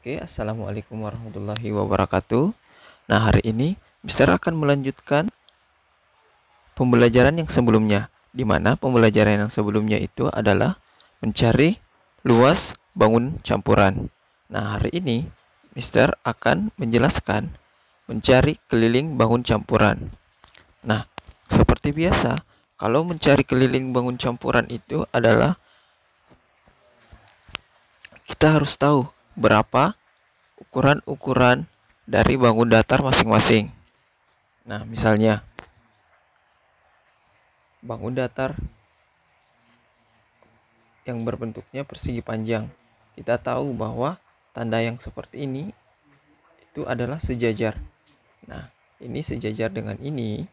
Oke, Assalamualaikum warahmatullahi wabarakatuh. Nah, hari ini Mister akan melanjutkan pembelajaran yang sebelumnya, di mana pembelajaran yang sebelumnya itu adalah mencari luas bangun campuran. Nah, hari ini Mister akan menjelaskan mencari keliling bangun campuran. Nah, seperti biasa, kalau mencari keliling bangun campuran itu adalah kita harus tahu berapa ukuran-ukuran dari bangun datar masing-masing. Nah, misalnya bangun datar yang berbentuknya persegi panjang. Kita tahu bahwa tanda yang seperti ini itu adalah sejajar. Nah, ini sejajar dengan ini.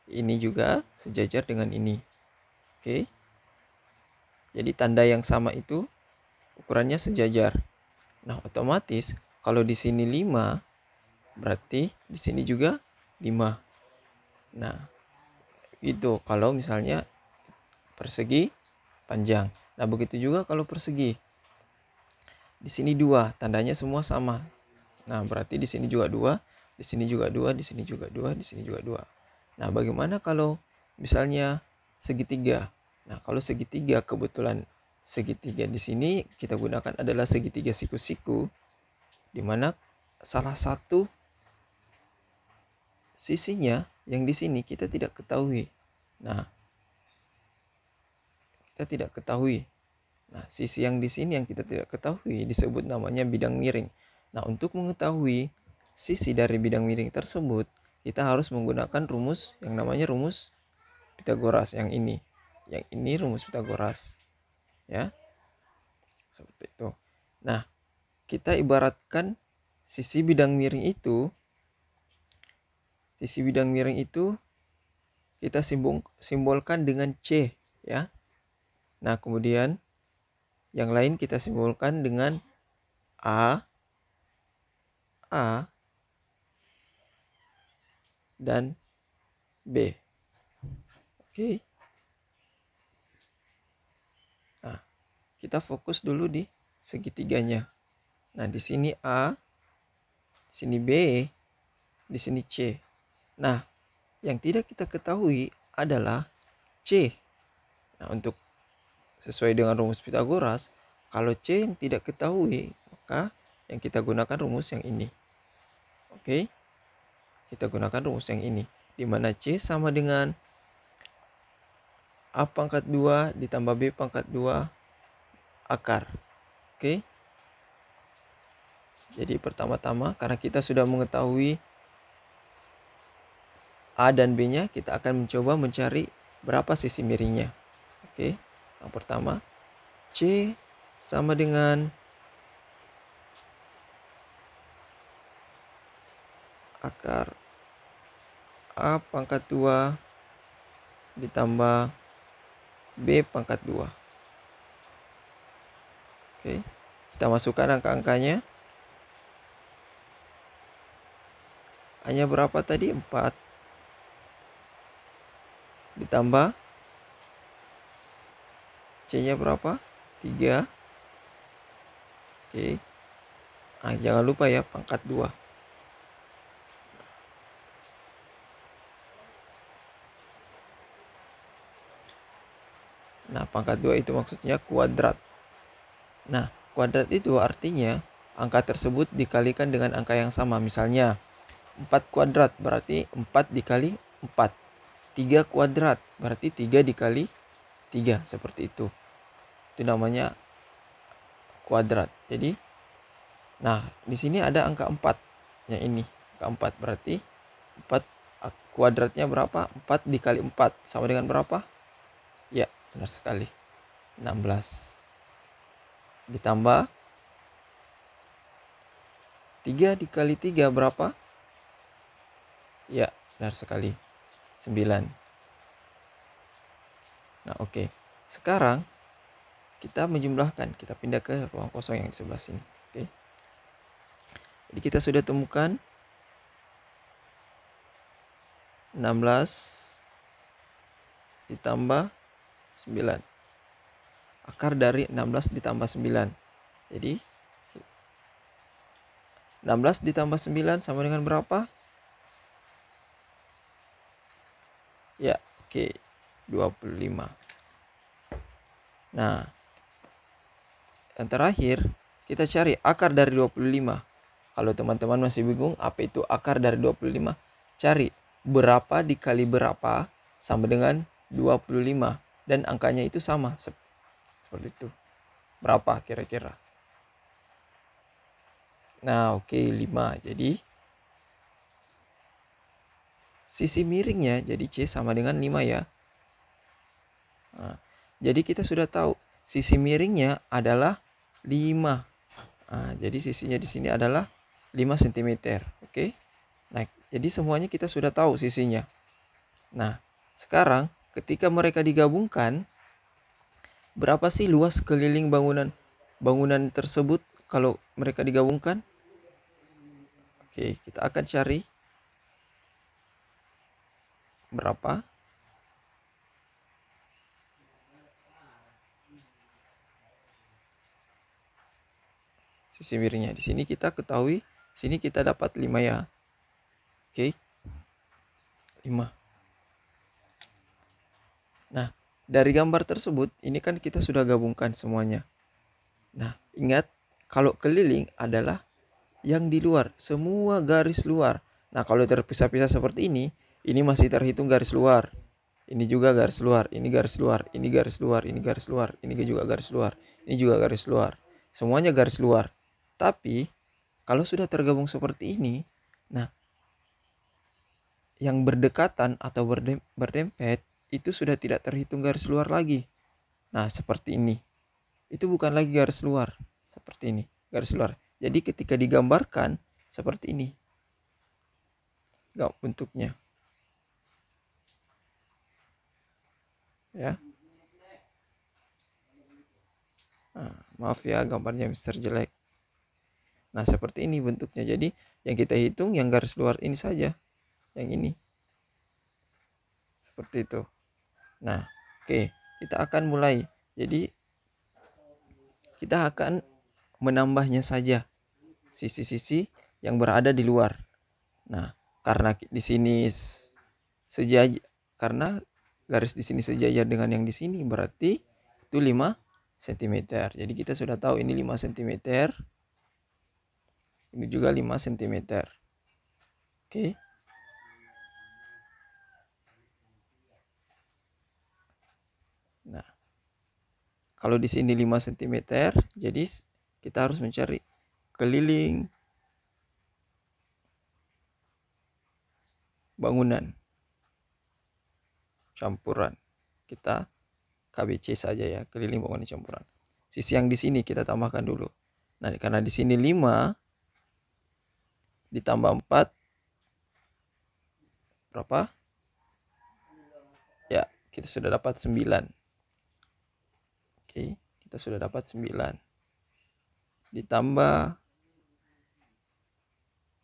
Ini juga sejajar dengan ini. Oke. Jadi tanda yang sama itu ukurannya sejajar. Nah, otomatis kalau di sini 5, berarti di sini juga 5. Nah, itu kalau misalnya persegi panjang. Nah, begitu juga kalau persegi. Di sini 2, tandanya semua sama. Nah, berarti di sini juga 2, di sini juga 2, di sini juga 2, di sini juga 2. Nah, bagaimana kalau misalnya segitiga? Nah, kalau segitiga kebetulan segitiga di sini kita gunakan adalah segitiga siku-siku, di mana salah satu sisinya yang di sini kita tidak ketahui. Nah, kita tidak ketahui. Nah, sisi yang di sini yang kita tidak ketahui disebut namanya bidang miring. Nah, untuk mengetahui sisi dari bidang miring tersebut, kita harus menggunakan rumus yang namanya rumus Pitagoras yang ini. Yang ini rumus Pitagoras. Ya. Seperti itu. Nah, kita ibaratkan sisi bidang miring itu kita simbolkan dengan C, ya. Nah, kemudian yang lain kita simbolkan dengan A, dan B. Oke. Nah, kita fokus dulu di segitiganya. Nah, di sini A, di sini B, di sini C. Nah, yang tidak kita ketahui adalah C. Nah, untuk sesuai dengan rumus Pitagoras, kalau C yang tidak ketahui, maka yang kita gunakan rumus yang ini. Oke. Kita gunakan rumus yang ini, di mana C sama dengan A pangkat 2 ditambah B pangkat 2 akar. Oke. Jadi pertama-tama karena kita sudah mengetahui A dan B-nya, kita akan mencoba mencari berapa sisi miringnya. Oke. Yang pertama, C sama dengan akar A pangkat 2 ditambah B pangkat 2. Oke. Kita masukkan angka-angkanya. A-nya berapa tadi? 4. Ditambah C-nya berapa? 3. Oke. Nah, jangan lupa ya pangkat 2. Nah, pangkat 2 itu maksudnya kuadrat. Nah, kuadrat itu artinya angka tersebut dikalikan dengan angka yang sama. Misalnya 4 kuadrat berarti 4 dikali 4. 3 kuadrat berarti 3 dikali 3. Seperti itu. Itu namanya kuadrat. Jadi, nah, di sini ada angka 4. Yang ini, angka 4 berarti 4 kuadratnya berapa? 4 dikali 4 sama dengan berapa? Ya, benar sekali. 16. Ditambah 3 dikali 3 berapa? Ya, benar sekali. 9. Nah, oke. Sekarang kita menjumlahkan. Kita pindah ke ruang kosong yang di sebelah sini. Oke. Jadi kita sudah temukan 16 ditambah 9. Akar dari 16 ditambah 9. Jadi 16 ditambah 9 sama dengan berapa? Ya, oke, 25. Nah, yang terakhir, kita cari akar dari 25. Kalau teman-teman masih bingung apa itu akar dari 25, cari berapa dikali berapa sama dengan 25. Dan angkanya itu sama. Seperti itu. Berapa kira-kira? Nah, oke, 5. Jadi, sisi miringnya jadi C sama dengan 5 ya. Nah, jadi kita sudah tahu sisi miringnya adalah 5. Nah, jadi sisinya di sini adalah 5 cm. Oke. Nah, jadi semuanya kita sudah tahu sisinya. Nah, sekarang ketika mereka digabungkan, berapa sih luas keliling bangunan tersebut kalau mereka digabungkan? Oke, kita akan cari berapa. Sisi miringnya di sini kita ketahui, sini kita dapat 5 ya. Oke. 5. Nah, dari gambar tersebut ini kan kita sudah gabungkan semuanya. Nah, ingat kalau keliling adalah yang di luar, semua garis luar. Nah, kalau terpisah-pisah seperti ini masih terhitung garis luar. Ini juga garis luar, ini garis luar, ini garis luar, ini garis luar, ini juga garis luar, ini juga garis luar. Semuanya garis luar. Tapi kalau sudah tergabung seperti ini, nah yang berdekatan atau berdempet itu sudah tidak terhitung garis luar lagi. Nah, seperti ini. Itu bukan lagi garis luar. Seperti ini, garis luar. Jadi ketika digambarkan seperti ini. Enggak bentuknya. Ya. Nah, maaf ya gambarnya Mister jelek. Nah, seperti ini bentuknya. Jadi yang kita hitung yang garis luar ini saja. Yang ini. Seperti itu. Nah, oke, kita akan mulai. Jadi kita akan menambahnya saja sisi-sisi yang berada di luar. Nah, karena di sini sejajar, karena garis di sini sejajar dengan yang di sini, berarti itu 5 cm. Jadi kita sudah tahu ini 5 cm. Ini juga 5 cm. Oke. Nah, kalau di sini 5 cm, jadi kita harus mencari keliling bangunan campuran. Kita KBC saja ya, keliling bangunan campuran. Sisi yang di sini kita tambahkan dulu. Nah, karena di sini 5 ditambah 4 berapa? Ya, kita sudah dapat 9. Oke, kita sudah dapat 9. Ditambah,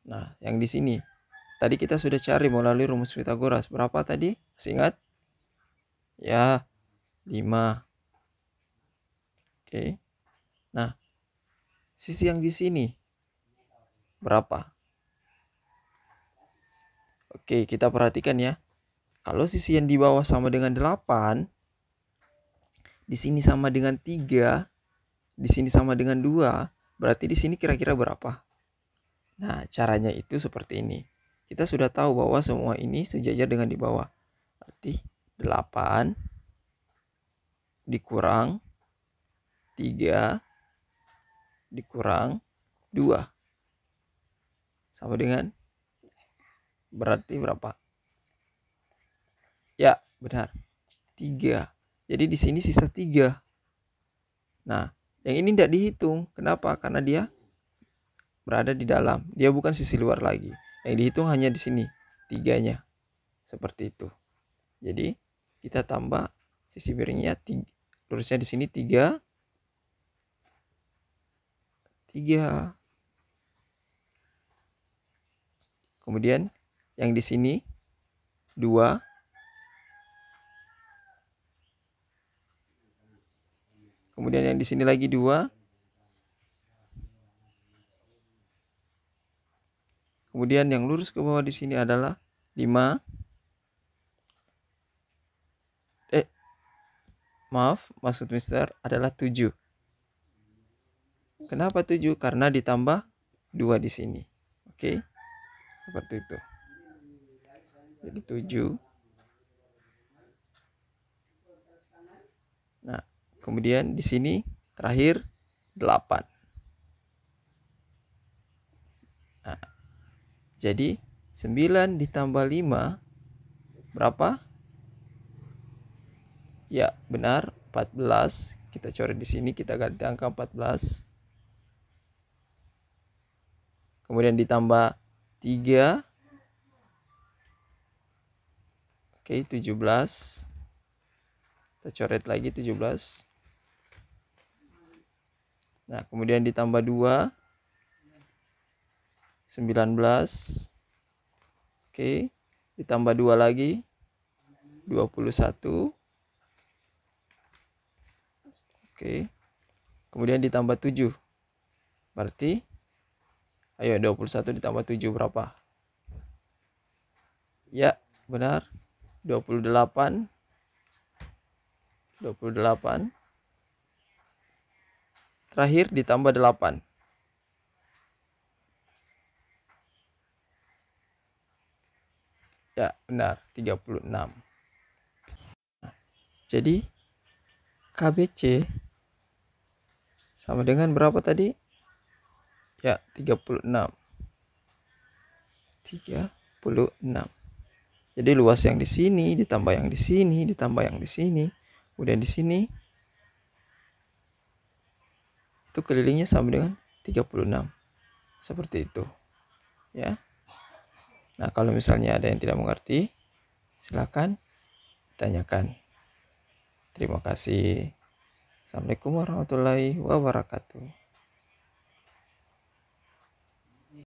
nah yang di sini. Tadi kita sudah cari melalui rumus Pythagoras. Berapa tadi? Masih ingat? Ya, 5. Oke. Nah, sisi yang di sini berapa? Oke, kita perhatikan ya. Kalau sisi yang di bawah sama dengan 8, di sini sama dengan 3, di sini sama dengan 2, berarti di sini kira-kira berapa? Nah, caranya itu seperti ini. Kita sudah tahu bahwa semua ini sejajar dengan di bawah. Berarti 8 dikurang 3 dikurang 2 sama dengan berarti berapa? Ya, benar. 3. Jadi di sini sisa 3. Nah, yang ini tidak dihitung. Kenapa? Karena dia berada di dalam. Dia bukan sisi luar lagi. Yang dihitung hanya di sini, 3-nya. Seperti itu. Jadi, kita tambah sisi miringnya, lurusnya di sini 3. 3. Kemudian yang di sini 2. Kemudian yang di sini lagi 2. Kemudian yang lurus ke bawah di sini adalah 5. Maksud Mister adalah 7. Kenapa 7? Karena ditambah 2 di sini. Oke. Seperti itu. Jadi 7. Nah, kemudian di sini terakhir 8. Nah, jadi 9 ditambah 5 berapa? Ya, benar, 14. Kita coret di sini, kita ganti angka 14. Kemudian ditambah 3. Oke, 17. Kita coret lagi 17. Nah, kemudian ditambah 2. 19. Oke, ditambah 2 lagi 21. Oke. Kemudian ditambah 7. Berarti ayo 21 ditambah 7 berapa? Ya, benar. 28. 28. Terakhir ditambah 8. Ya, benar, 36. Jadi KBC sama dengan berapa tadi? Ya, 36. 36. Jadi luas yang di sini ditambah yang di sini ditambah yang di sini, kemudian di sini itu kelilingnya sama dengan 36. Seperti itu. Ya. Nah, kalau misalnya ada yang tidak mengerti, silakan tanyakan. Terima kasih. Assalamualaikum warahmatullahi wabarakatuh.